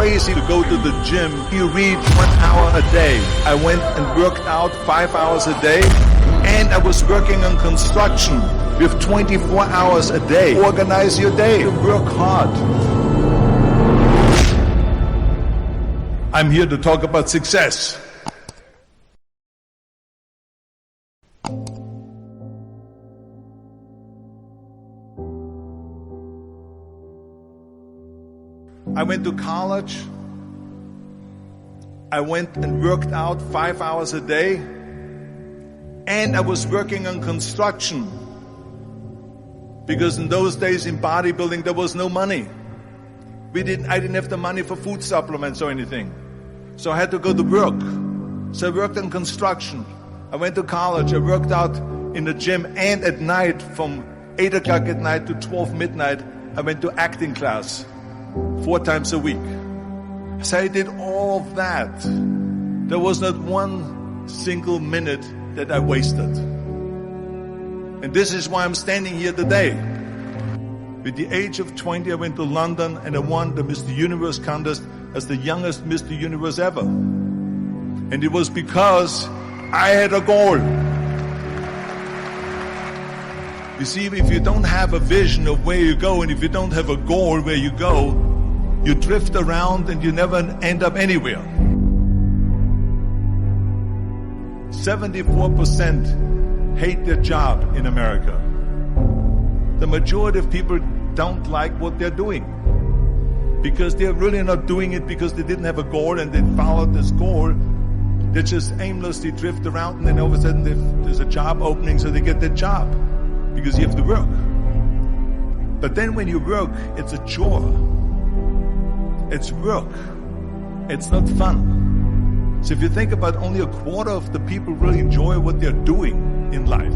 crazy to go to the gym. You read 1 hour a day. I went and worked out 5 hours a day, and I was working on construction with 24 hours a day. Organize your day. Work hard. I'm here to talk about success. I went to college. I went and worked out 5 hours a day, and I was working on construction, because in those days in bodybuilding there was no money. I didn't have the money for food supplements or anything, so I had to go to work. So I worked on construction. I went to college. I worked out in the gym, and at night from 8 o'clock at night to 12 midnight I went to acting class 4 times a week. So I did all of that. There was not one single minute that I wasted. And this is why I'm standing here today. At the age of 20, I went to London and I won the Mr. Universe contest as the youngest Mr. Universe ever. And it was because I had a goal. You see, if you don't have a vision of where you go, and if you don't have a goal where you go, you drift around and you never end up anywhere. 74% hate their job in America. The majority of people don't like what they're doing, because they're really not doing it because they didn't have a goal and they followed this goal. They just aimlessly drift around, and then all of a sudden there's a job opening, so they get that job because you have to work. But then when you work, it's a chore. It's work. It's not fun. So if you think about, only a quarter of the people really enjoy what they're doing in life.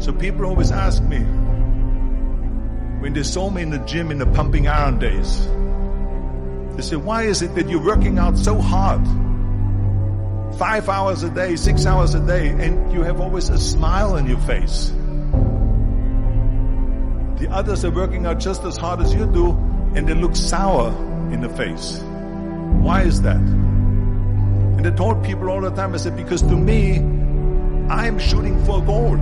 So people always ask me, when they saw me in the gym in the pumping iron days, they say, why is it that you're working out so hard? 5 hours a day, 6 hours a day, and you have always a smile on your face. The others are working out just as hard as you do, and they look sour in the face. Why is that? And I told people all the time, I said, because to me, I'm shooting for a goal.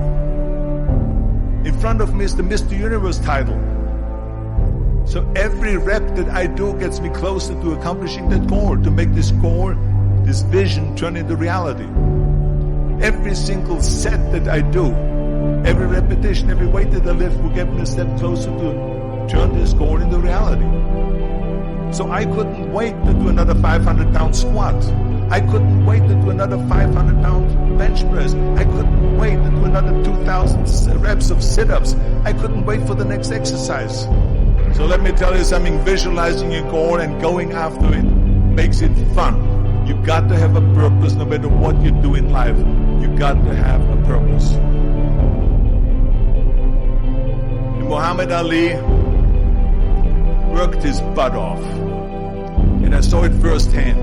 In front of me is the Mr. Universe title. So every rep that I do gets me closer to accomplishing that goal, to make this goal, this vision, turn into reality. Every single set that I do, every repetition, every weight that I lift will get me a step closer to turn this goal into reality. So I couldn't wait to do another 500-pound squat. I couldn't wait to do another 500-pound bench press. I couldn't wait to do another 2,000 reps of sit-ups. I couldn't wait for the next exercise. So let me tell you something, visualizing your goal and going after it makes it fun. You got to have a purpose no matter what you do in life. You got to have a purpose. And Muhammad Ali worked his butt off, and I saw it firsthand.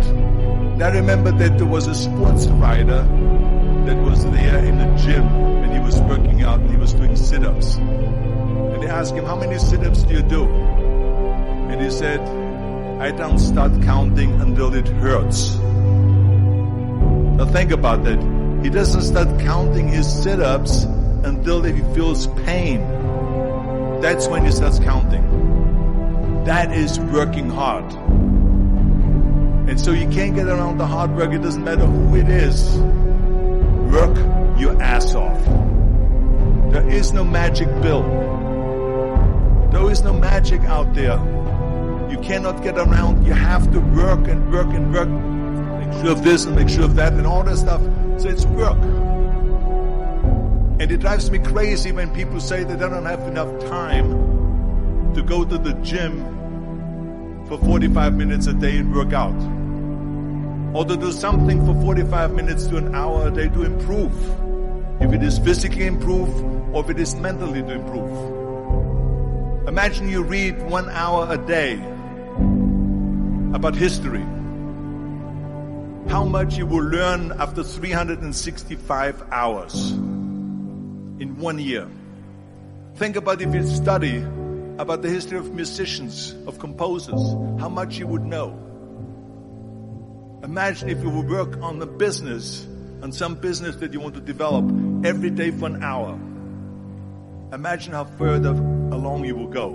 And I remember that there was a sports writer that was there in the gym, and he was working out and he was doing sit-ups. And they asked him, how many sit-ups do you do? And he said, I don't start counting until it hurts. Now think about that. He doesn't start counting his sit-ups until he feels pain. That's when he starts counting. That is working hard. And so you can't get around the hard work. It doesn't matter who it is. Work your ass off. There is no magic pill. There is no magic out there. You cannot get around. You have to work and work and work. Make sure of this and make sure of that and all that stuff. So it's work. And it drives me crazy when people say that they don't have enough time to go to the gym for 45 minutes a day and work out, or to do something for 45 minutes to an hour a day to improve, if it is physically improve or if it is mentally to improve. Imagine you read 1 hour a day about history. How much you will learn after 365 hours in 1 year. Think about if you study about the history of musicians, of composers, how much you would know. Imagine if you would work on a business, on some business that you want to develop every day for an hour. Imagine how further along you will go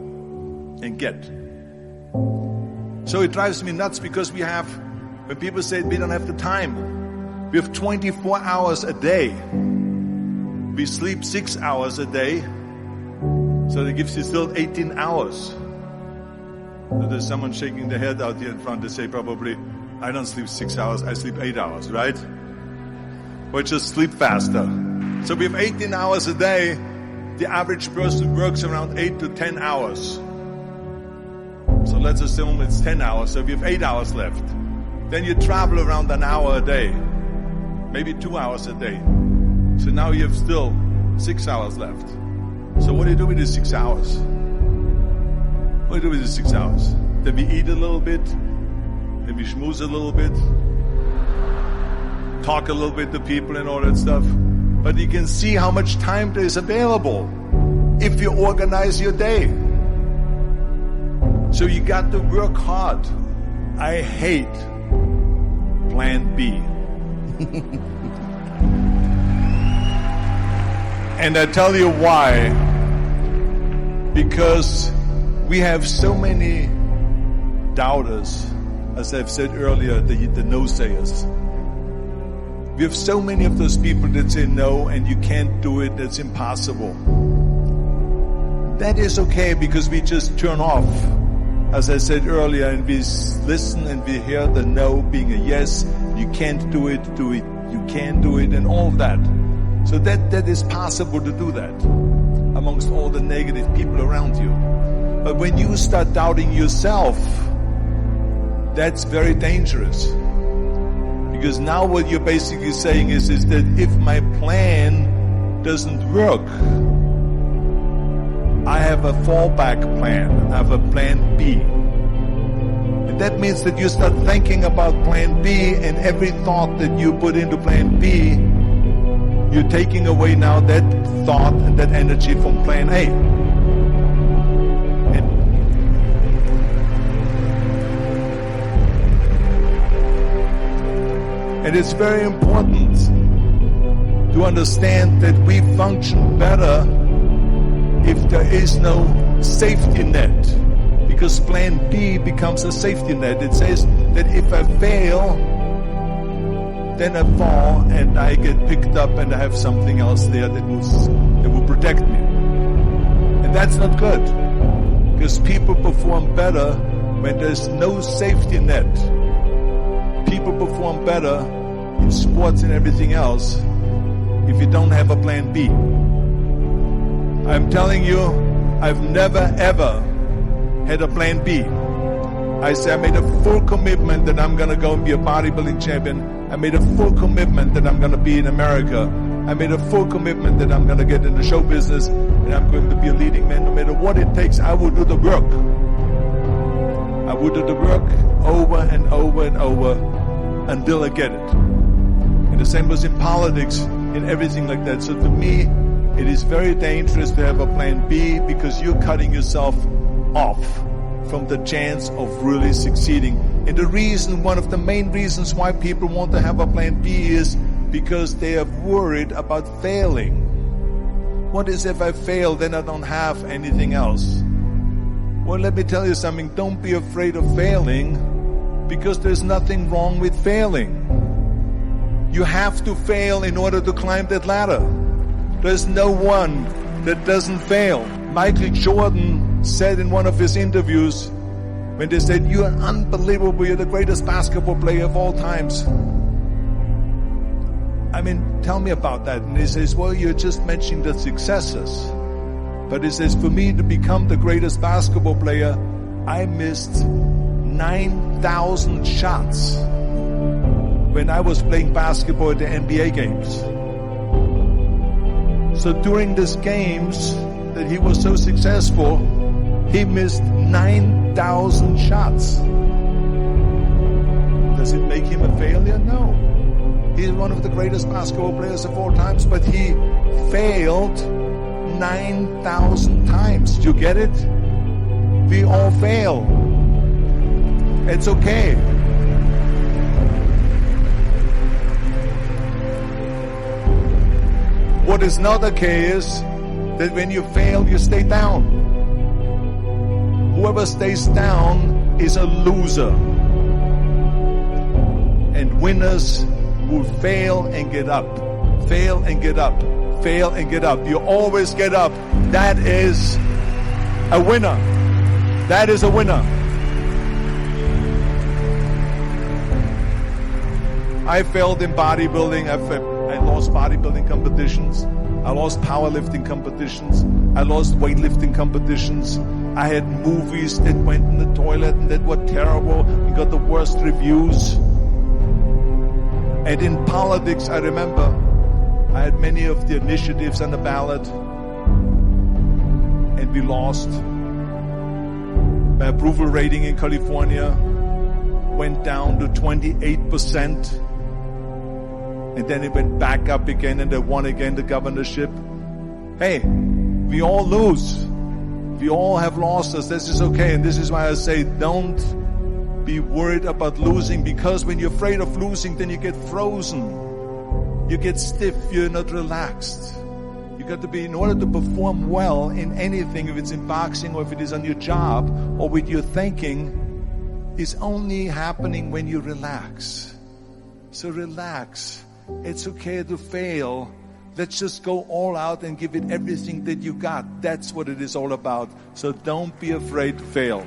and get. So it drives me nuts because when people say we don't have the time, we have 24 hours a day. We sleep 6 hours a day, so that gives you still 18 hours. So there's someone shaking their head out here in front. They say probably, I don't sleep 6 hours, I sleep 8 hours, right? Or just sleep faster. So we have 18 hours a day. The average person works around 8 to 10 hours. So let's assume it's 10 hours, so we have 8 hours left. Then you travel around an hour a day, maybe 2 hours a day. So now you have still 6 hours left. So what do you do with these 6 hours? What do you do with these 6 hours? Then we eat a little bit, then we schmooze a little bit, talk a little bit to people and all that stuff. But you can see how much time there is available if you organize your day. So you got to work hard. I hate plan B. And I tell you why. Because we have so many doubters, as I've said earlier, the no-sayers. We have so many of those people that say no and you can't do it, that's impossible. That is okay because we just turn off, as I said earlier, and we listen and we hear the no being a yes. You can't do it, you can do it, and all of that. So that is possible to do that amongst all the negative people around you. But when you start doubting yourself, that's very dangerous. Because now what you're basically saying is that if my plan doesn't work, I have a fallback plan. I have a plan B. And that means that you start thinking about plan B, and every thought that you put into plan B, you're taking away now that thought and that energy from plan A. And it's very important to understand that we function better if there is no safety net. Because plan B becomes a safety net. It says that if I fail, then I fall and I get picked up and I have something else there that will protect me. And that's not good. Because people perform better when there's no safety net. People perform better in sports and everything else if you don't have a plan B. I'm telling you, I've never ever had a plan B. I made a full commitment that I'm going to go and be a bodybuilding champion. I made a full commitment that I'm going to be in America. I made a full commitment that I'm going to get in the show business and I'm going to be a leading man. No matter what it takes, I will do the work. I will do the work over and over and over until I get it. And the same was in politics and everything like that. So to me, it is very dangerous to have a plan B because you're cutting yourself off from the chance of really succeeding. And the reason, one of the main reasons why people want to have a plan B is because they are worried about failing. What is if I fail, then I don't have anything else? Well, let me tell you something. Don't be afraid of failing because there's nothing wrong with failing. You have to fail in order to climb that ladder. There's no one that doesn't fail. Michael Jordan said in one of his interviews, when they said, "You're unbelievable, you're the greatest basketball player of all times." I mean, tell me about that. And he says, well, you're just mentioning the successes. But he says, for me to become the greatest basketball player, I missed 9,000 shots when I was playing basketball at the NBA games. So during these games that he was so successful, he missed 9,000 shots. Does it make him a failure? No. He's one of the greatest basketball players of all times, but he failed 9,000 times. Do you get it? We all fail. It's okay. what is not okay is that when you fail, you stay down. Whoever stays down is a loser. And winners will fail and get up. Fail and get up. Fail and get up. You always get up. That is a winner. That is a winner. I failed in bodybuilding. I lost bodybuilding competitions. I lost powerlifting competitions. I lost weightlifting competitions. I had movies that went in the toilet and that were terrible and got the worst reviews. And in politics, I remember I had many of the initiatives on the ballot, and we lost. My approval rating in California went down to 28%. And then it went back up again, and they won again the governorship. Hey, we all lose. We all have losses. This is okay. And this is why I say don't be worried about losing, because when you're afraid of losing, then you get frozen. You get stiff. You're not relaxed. You got to be, in order to perform well in anything, if it's in boxing or if it is on your job or with your thinking, is only happening when you relax. So relax. It's okay to fail. Let's just go all out and give it everything that you got. That's what it is all about. So don't be afraid to fail.